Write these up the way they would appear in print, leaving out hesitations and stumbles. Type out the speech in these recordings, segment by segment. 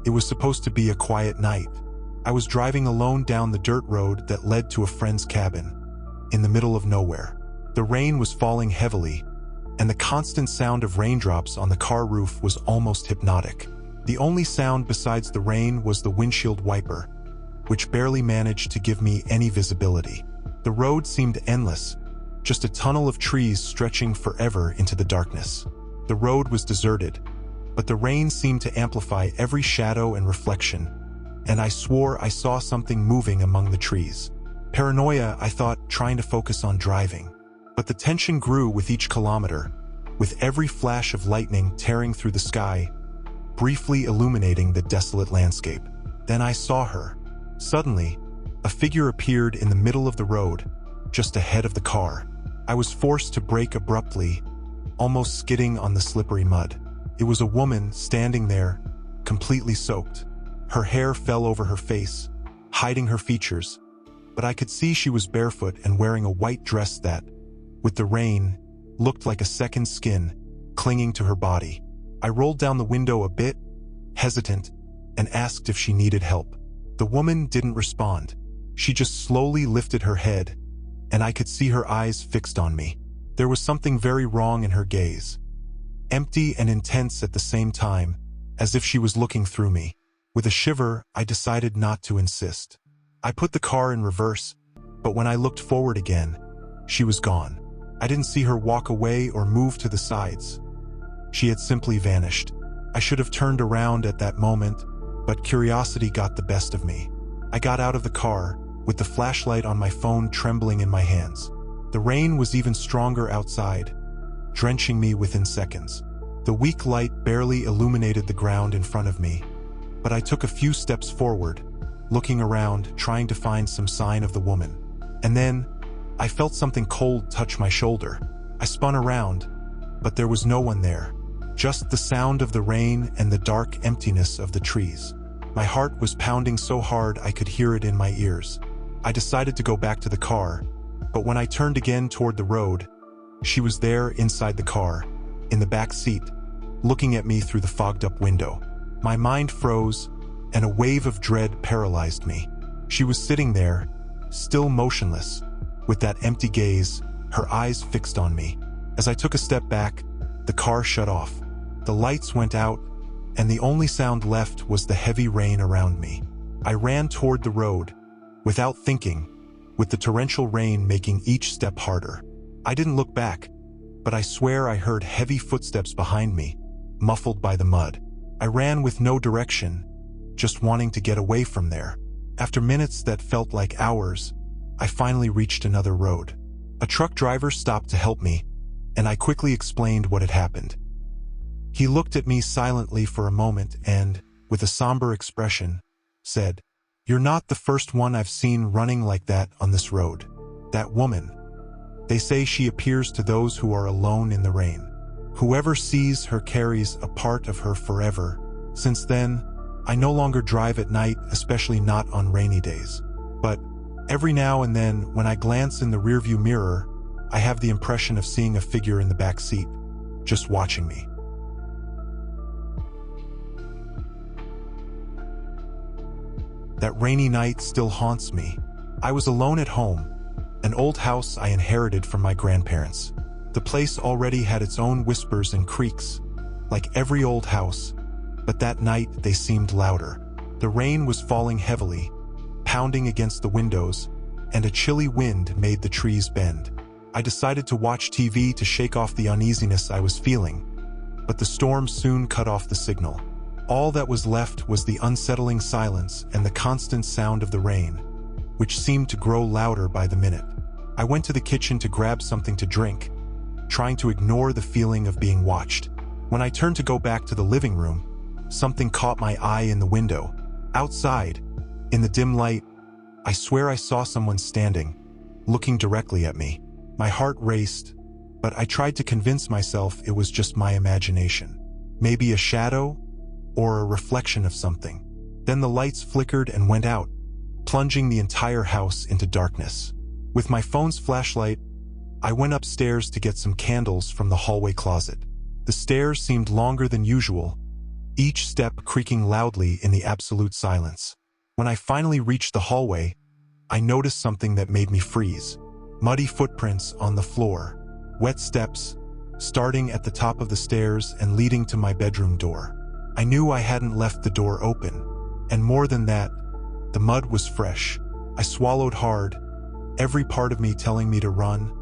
It was supposed to be a quiet night. I was driving alone down the dirt road that led to a friend's cabin, in the middle of nowhere. The rain was falling heavily, and the constant sound of raindrops on the car roof was almost hypnotic. The only sound besides the rain was the windshield wiper, which barely managed to give me any visibility. The road seemed endless, just a tunnel of trees stretching forever into the darkness. The road was deserted, but the rain seemed to amplify every shadow and reflection, and I swore I saw something moving among the trees. Paranoia, I thought, trying to focus on driving. But the tension grew with each kilometer, with every flash of lightning tearing through the sky, briefly illuminating the desolate landscape. Then I saw her. Suddenly, a figure appeared in the middle of the road, just ahead of the car. I was forced to brake abruptly, almost skidding on the slippery mud. It was a woman standing there, completely soaked. Her hair fell over her face, hiding her features, but I could see she was barefoot and wearing a white dress that, with the rain, looked like a second skin clinging to her body. I rolled down the window a bit, hesitant, and asked if she needed help. The woman didn't respond. She just slowly lifted her head, and I could see her eyes fixed on me. There was something very wrong in her gaze, empty and intense at the same time, as if she was looking through me. With a shiver, I decided not to insist. I put the car in reverse, but when I looked forward again, she was gone. I didn't see her walk away or move to the sides. She had simply vanished. I should have turned around at that moment, but curiosity got the best of me. I got out of the car, with the flashlight on my phone trembling in my hands. The rain was even stronger outside, drenching me within seconds. The weak light barely illuminated the ground in front of me, but I took a few steps forward, looking around, trying to find some sign of the woman. And then, I felt something cold touch my shoulder. I spun around, but there was no one there, just the sound of the rain and the dark emptiness of the trees. My heart was pounding so hard I could hear it in my ears. I decided to go back to the car, but when I turned again toward the road, she was there inside the car, in the back seat, looking at me through the fogged-up window. My mind froze, and a wave of dread paralyzed me. She was sitting there, still motionless, with that empty gaze, her eyes fixed on me. As I took a step back, the car shut off. The lights went out, and the only sound left was the heavy rain around me. I ran toward the road, without thinking, with the torrential rain making each step harder. I didn't look back, but I swear I heard heavy footsteps behind me, muffled by the mud. I ran with no direction, just wanting to get away from there. After minutes that felt like hours, I finally reached another road. A truck driver stopped to help me, and I quickly explained what had happened. He looked at me silently for a moment and, with a somber expression, said, "You're not the first one I've seen running like that on this road. That woman. They say she appears to those who are alone in the rain. Whoever sees her carries a part of her forever. Since then, I no longer drive at night, especially not on rainy days. But every now and then, when I glance in the rearview mirror, I have the impression of seeing a figure in the back seat, just watching me." That rainy night still haunts me. I was alone at home, an old house I inherited from my grandparents. The place already had its own whispers and creaks, like every old house, but that night they seemed louder. The rain was falling heavily, pounding against the windows, and a chilly wind made the trees bend. I decided to watch TV to shake off the uneasiness I was feeling, but the storm soon cut off the signal. All that was left was the unsettling silence and the constant sound of the rain, which seemed to grow louder by the minute. I went to the kitchen to grab something to drink, trying to ignore the feeling of being watched. When I turned to go back to the living room, something caught my eye in the window. Outside, in the dim light, I swear I saw someone standing, looking directly at me. My heart raced, but I tried to convince myself it was just my imagination. Maybe a shadow, or a reflection of something. Then the lights flickered and went out, plunging the entire house into darkness. With my phone's flashlight, I went upstairs to get some candles from the hallway closet. The stairs seemed longer than usual, each step creaking loudly in the absolute silence. When I finally reached the hallway, I noticed something that made me freeze. Muddy footprints on the floor, wet steps, starting at the top of the stairs and leading to my bedroom door. I knew I hadn't left the door open, and more than that, the mud was fresh. I swallowed hard, every part of me telling me to run,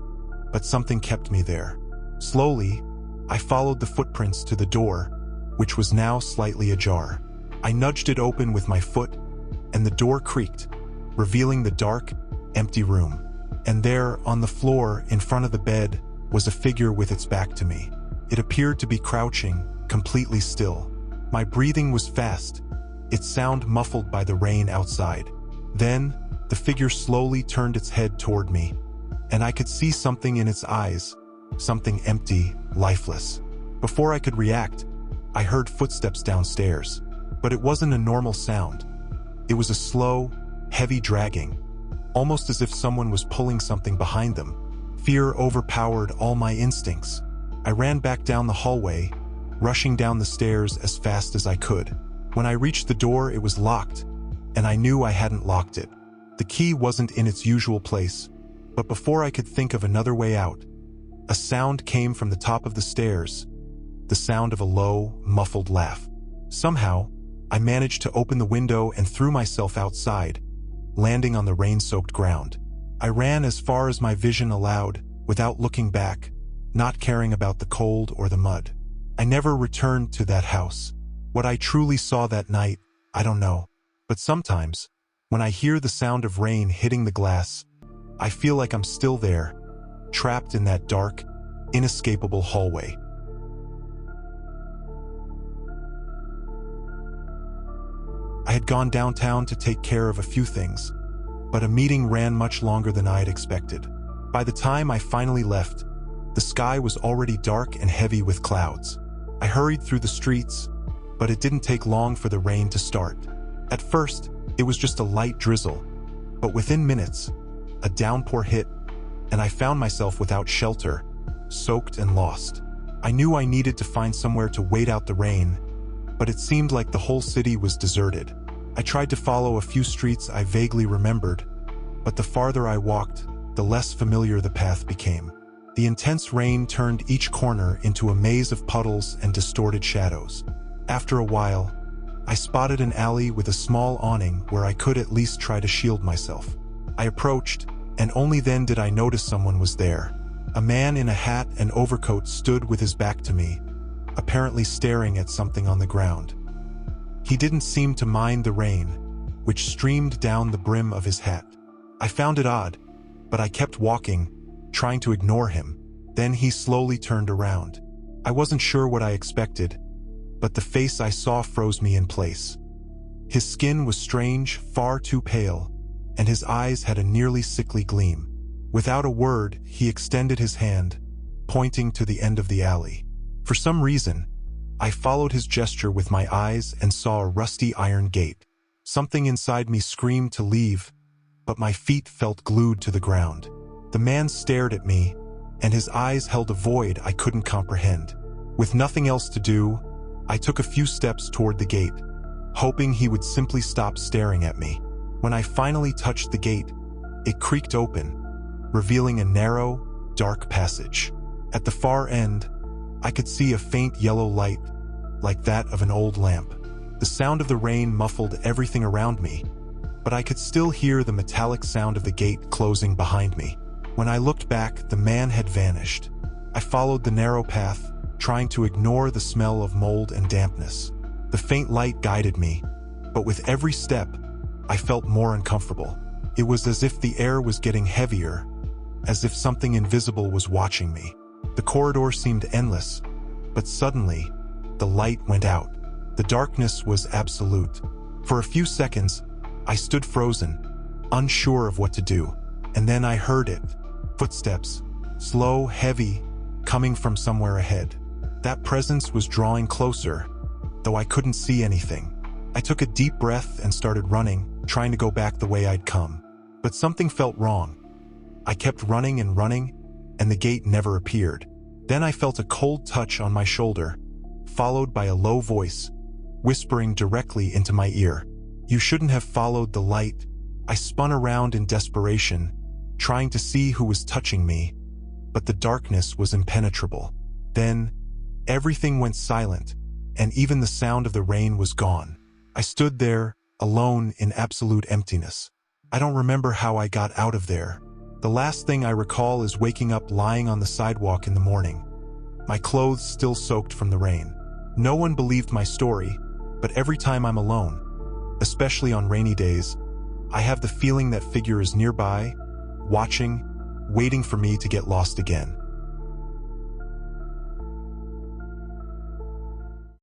but something kept me there. Slowly, I followed the footprints to the door, which was now slightly ajar. I nudged it open with my foot, and the door creaked, revealing the dark, empty room. And there, on the floor, in front of the bed, was a figure with its back to me. It appeared to be crouching, completely still. My breathing was fast, its sound muffled by the rain outside. Then, the figure slowly turned its head toward me, and I could see something in its eyes, something empty, lifeless. Before I could react, I heard footsteps downstairs, but it wasn't a normal sound. It was a slow, heavy dragging, almost as if someone was pulling something behind them. Fear overpowered all my instincts. I ran back down the hallway, rushing down the stairs as fast as I could. When I reached the door, it was locked, and I knew I hadn't locked it. The key wasn't in its usual place, but before I could think of another way out, a sound came from the top of the stairs, the sound of a low, muffled laugh. Somehow, I managed to open the window and threw myself outside, landing on the rain-soaked ground. I ran as far as my vision allowed, without looking back, not caring about the cold or the mud. I never returned to that house. What I truly saw that night, I don't know. But sometimes, when I hear the sound of rain hitting the glass, I feel like I'm still there, trapped in that dark, inescapable hallway. I had gone downtown to take care of a few things, but a meeting ran much longer than I had expected. By the time I finally left, the sky was already dark and heavy with clouds. I hurried through the streets, but it didn't take long for the rain to start. At first, it was just a light drizzle, but within minutes, a downpour hit, and I found myself without shelter, soaked and lost. I knew I needed to find somewhere to wait out the rain, but it seemed like the whole city was deserted. I tried to follow a few streets I vaguely remembered, but the farther I walked, the less familiar the path became. The intense rain turned each corner into a maze of puddles and distorted shadows. After a while, I spotted an alley with a small awning where I could at least try to shield myself. I approached, and only then did I notice someone was there. A man in a hat and overcoat stood with his back to me, apparently staring at something on the ground. He didn't seem to mind the rain, which streamed down the brim of his hat. I found it odd, but I kept walking, trying to ignore him. Then he slowly turned around. I wasn't sure what I expected, but the face I saw froze me in place. His skin was strange, far too pale, and his eyes had a nearly sickly gleam. Without a word, he extended his hand, pointing to the end of the alley. For some reason, I followed his gesture with my eyes and saw a rusty iron gate. Something inside me screamed to leave, but my feet felt glued to the ground. The man stared at me, and his eyes held a void I couldn't comprehend. With nothing else to do, I took a few steps toward the gate, hoping he would simply stop staring at me. When I finally touched the gate, it creaked open, revealing a narrow, dark passage. At the far end, I could see a faint yellow light, like that of an old lamp. The sound of the rain muffled everything around me, but I could still hear the metallic sound of the gate closing behind me. When I looked back, the man had vanished. I followed the narrow path, trying to ignore the smell of mold and dampness. The faint light guided me, but with every step, I felt more uncomfortable. It was as if the air was getting heavier, as if something invisible was watching me. The corridor seemed endless, but suddenly, the light went out. The darkness was absolute. For a few seconds, I stood frozen, unsure of what to do. And then I heard it. Footsteps, slow, heavy, coming from somewhere ahead. That presence was drawing closer, though I couldn't see anything. I took a deep breath and started running, trying to go back the way I'd come. But something felt wrong. I kept running and running, and the gate never appeared. Then I felt a cold touch on my shoulder, followed by a low voice, whispering directly into my ear. "You shouldn't have followed the light." I spun around in desperation, trying to see who was touching me, but the darkness was impenetrable. Then, everything went silent, and even the sound of the rain was gone. I stood there, alone in absolute emptiness. I don't remember how I got out of there. The last thing I recall is waking up lying on the sidewalk in the morning, my clothes still soaked from the rain. No one believed my story, but every time I'm alone, especially on rainy days, I have the feeling that figure is nearby, watching, waiting for me to get lost again.